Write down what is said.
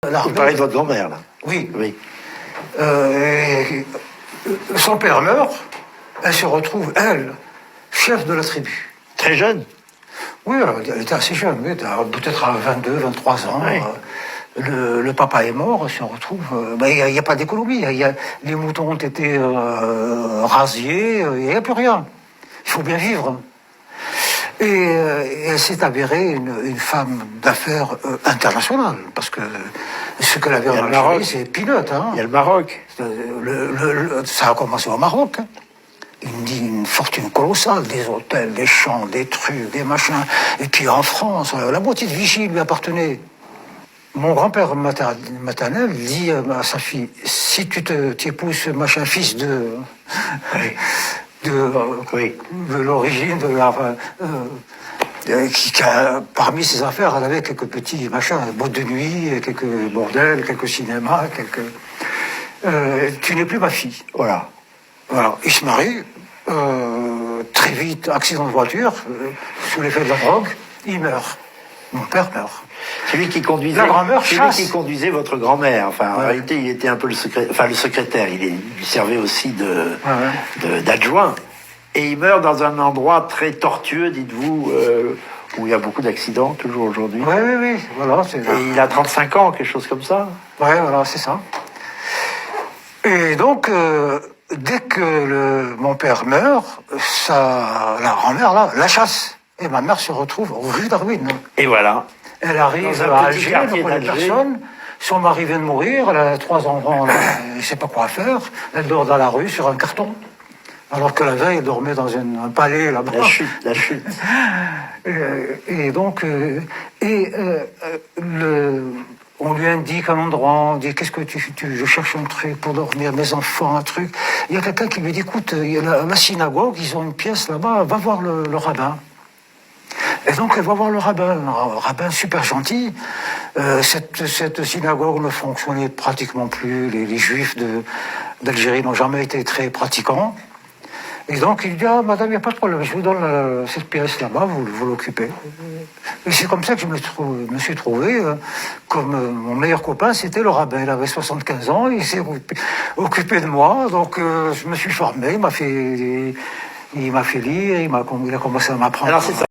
Vous parlez de votre grand-mère, là. Oui. Oui. Son père meurt, elle se retrouve, elle, chef de la tribu. Très jeune. Oui, elle était assez jeune, oui, peut-être à 22, 23 ans. Oui. Le papa est mort, elle se retrouve. Il n'y a pas d'économie. Les moutons ont été rasiés, il n'y a plus rien. Il faut bien vivre. Et elle s'est avérée une femme d'affaires internationale, parce que ce qu'elle avait en Algérie, c'est pilote. Hein. Il y a le Maroc. Ça a commencé au Maroc. Hein. Une fortune colossale, des hôtels, des champs, des trucs, des machins. Et puis en France, la moitié de Vichy lui appartenait. Mon grand-père maternel dit à sa fille, si tu t'épouses ce machin fils de... Oui. de l'origine de la... parmi ses affaires, elle avait quelques petits machins, boîtes de nuit, quelques bordels, quelques cinémas, tu n'es plus ma fille. Voilà. Voilà. Il se marie, très vite, accident de voiture, sous l'effet de la drogue, il meurt. Mon père meurt. Celui qui conduisait, la grand-mère chasse. Celui qui conduisait votre grand-mère. Enfin, en Ouais. réalité, il était un peu le secrétaire. Il lui servait aussi d'adjoint. Et il meurt dans un endroit très tortueux, dites-vous, où il y a beaucoup d'accidents, toujours aujourd'hui. Oui, voilà. Et il a 35 ans, quelque chose comme ça. Oui, voilà, c'est ça. Et donc, dès que mon père meurt, la grand-mère, là, la chasse. Et ma mère se retrouve rue Darwin. Et voilà. Elle arrive Dans un à petit Alger, quartier elle ne connaît d'Alger. personne. Son mari vient de mourir, elle a 3 enfants, elle ne sait pas quoi faire. Elle dort dans la rue sur un carton. Alors que la veille, elle dormait dans un palais là-bas. La chute. Et donc, on lui indique un endroit, on dit qu'est-ce que je cherche un truc pour dormir, mes enfants, un truc. Il y a quelqu'un qui lui dit écoute, il y a la synagogue, ils ont une pièce là-bas, va voir le rabbin. Et donc elle va voir le rabbin, un rabbin super gentil. Cette synagogue ne fonctionnait pratiquement plus, les juifs d'Algérie n'ont jamais été très pratiquants. Et donc il dit ah madame, il n'y a pas de problème, je vous donne cette pièce là-bas, vous l'occupez. Et c'est comme ça que je me suis trouvé, comme mon meilleur copain, c'était le rabbin. Il avait 75 ans, il s'est occupé de moi, donc je me suis formé, il m'a fait lire, il a commencé à m'apprendre. Alors c'est ça.